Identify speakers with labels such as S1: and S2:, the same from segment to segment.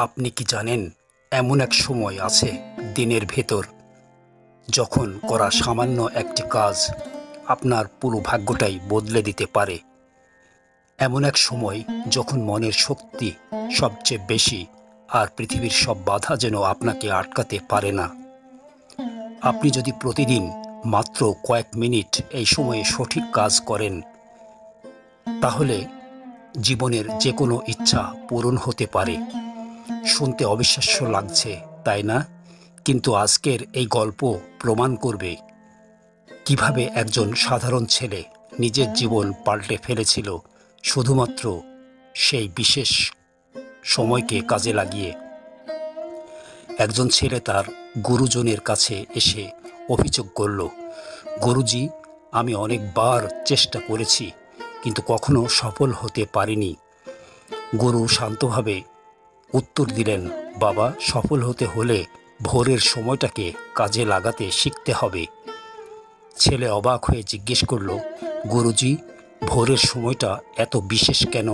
S1: আপনি কি জানেন, এমন এক সময় আছে দিনের ভেতর যখন করা সামান্য একটি কাজ আপনার পুরো ভাগ্যটাই বদলে দিতে পারে। এমন এক সময় যখন মনের শক্তি সবচেয়ে বেশি আর পৃথিবীর সব বাধা যেন আপনাকে আটকাতে পারে না। আপনি যদি প্রতিদিন মাত্র কয়েক মিনিট এই সময়ে সঠিক কাজ করেন, তাহলে জীবনের যে কোনো ইচ্ছা পূরণ হতে পারে। শুনতে অবিশ্বাস্য লাগছে, তাই না? কিন্তু আজকের এই গল্প প্রমাণ করবে কিভাবে একজন সাধারণ ছেলে নিজের জীবন পাল্টে ফেলেছিল শুধুমাত্র সেই বিশেষ সময়কে কাজে লাগিয়ে। একজন ছেলে তার গুরুজনের কাছে এসে অভিযোগ করল, গুরুজি, আমি অনেকবার চেষ্টা করেছি কিন্তু কখনো সফল হতে পারিনি। গুরু শান্তভাবে উত্তর দিলেন, বাবা, সফল হতে হলে ভোরের সময়টাকে কাজে লাগাতে শিখতে হবে। ছেলে অবাক হয়ে জিজ্ঞেস করল, গুরুজি, ভোরের সময়টা এত বিশেষ কেন?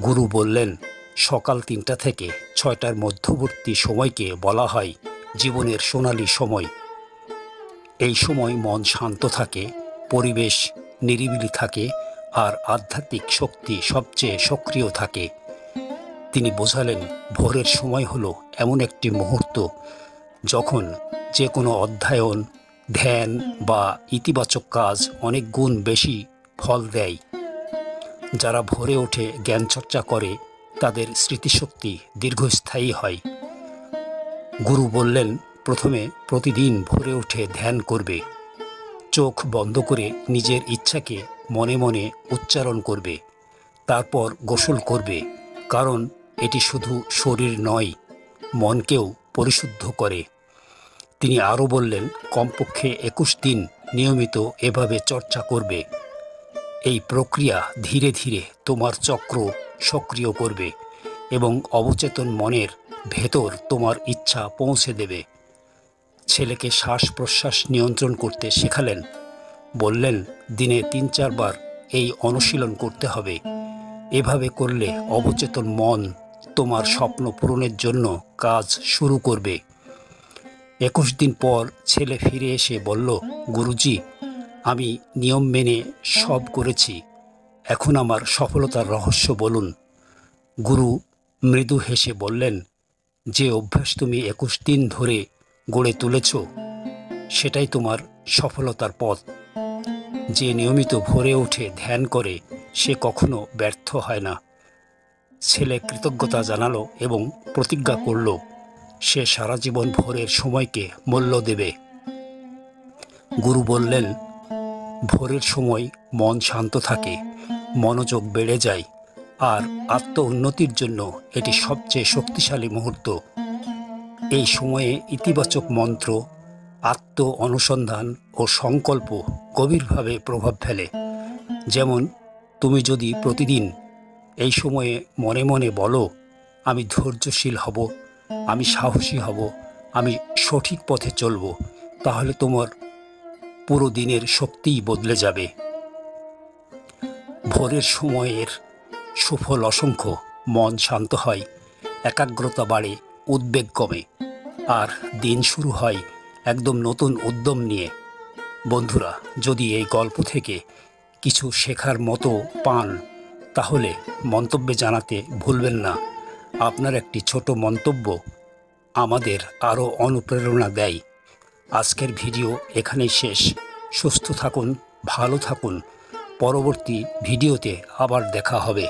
S1: গুরু বললেন, সকাল 3টা থেকে 6টার মধ্যবর্তী সময়কে বলা হয় জীবনের সোনালী সময়। এই সময় মন শান্ত থাকে, পরিবেশ নিরিবিলি থাকে আর আধ্যাত্মিক শক্তি সবচেয়ে সক্রিয় থাকে। তিনি বোঝালেন, ভোরের সময় হলো এমন একটি মুহূর্ত যখন যে কোনো অধ্যয়ন, ধ্যান বা ইতিবাচক কাজ অনেক গুণ বেশি ফল দেয়। যারা ভোরে ওঠে জ্ঞান চর্চা করে তাদের স্মৃতিশক্তি দীর্ঘস্থায়ী হয়। গুরু বললেন, প্রথমে প্রতিদিন ভোরে উঠে ধ্যান করবে। চোখ বন্ধ করে নিজের ইচ্ছাকে মনে মনে উচ্চারণ করবে। তারপর গোসল করবে, কারণ এটি শুধু শরীর নয়, মনকেও পরিশুদ্ধ করে। তিনি আরও বললেন, কমপক্ষে 21 দিন নিয়মিত এভাবে চর্চা করবে। এই প্রক্রিয়া ধীরে ধীরে তোমার চক্র সক্রিয় করবে এবং অবচেতন মনের ভেতর তোমার ইচ্ছা পৌঁছে দেবে। ছেলেকে শ্বাস প্রশ্বাস নিয়ন্ত্রণ করতে শেখালেন। বললেন, দিনে 3-4 বার এই অনুশীলন করতে হবে। এভাবে করলে অবচেতন মন তোমার স্বপ্ন পূরণের জন্য কাজ শুরু করবে। 21 দিন পর ছেলে ফিরে এসে বলল, গুরুজি, আমি নিয়ম মেনে সব করেছি, এখন আমার সফলতার রহস্য বলুন। গুরু মৃদু হেসে বললেন, যে অভ্যাস তুমি 21 দিন ধরে গড়ে তুলেছ সেটাই তোমার সফলতার পথ। যে নিয়মিত ভোরে উঠে ধ্যান করে সে কখনো ব্যর্থ হয় না। ছেলে কৃতজ্ঞতা জানালো এবং প্রতিজ্ঞা করল সে সারা জীবন ভোরের সময়কে মূল্য দেবে। গুরু বললেন, ভোরের সময় মন শান্ত থাকে, মনোযোগ বেড়ে যায় আর আত্ম উন্নতির জন্য এটি সবচেয়ে শক্তিশালী মুহূর্ত। এই সময়ে ইতিবাচক মন্ত্র, আত্ম অনুসন্ধান ও সংকল্প গভীরভাবে প্রভাব ফেলে। যেমন, তুমি যদি প্রতিদিন এই সময়ে মনে মনে বলো, আমি ধৈর্যশীল হব, আমি সাহসী হব, আমি সঠিক পথে চলব, তাহলে তোমার পুরো দিনের শক্তিই বদলে যাবে। ভোরের সময়ের সুফল অসংখ্য। মন শান্ত হয়, একাগ্রতা বাড়ে, উদ্বেগ কমে, আর দিন শুরু হয় একদম নতুন উদ্যম নিয়ে। বন্ধুরা, যদি এই গল্প থেকে কিছু শেখার মতো পান তাহলে মন্তব্যে জানাতে ভুলবেন না। আপনার একটি ছোট মন্তব্য আমাদের আরও অনুপ্রেরণা দেয়। আজকের ভিডিও এখানেই শেষ। সুস্থ থাকুন, ভালো থাকুন। পরবর্তী ভিডিওতে আবার দেখা হবে।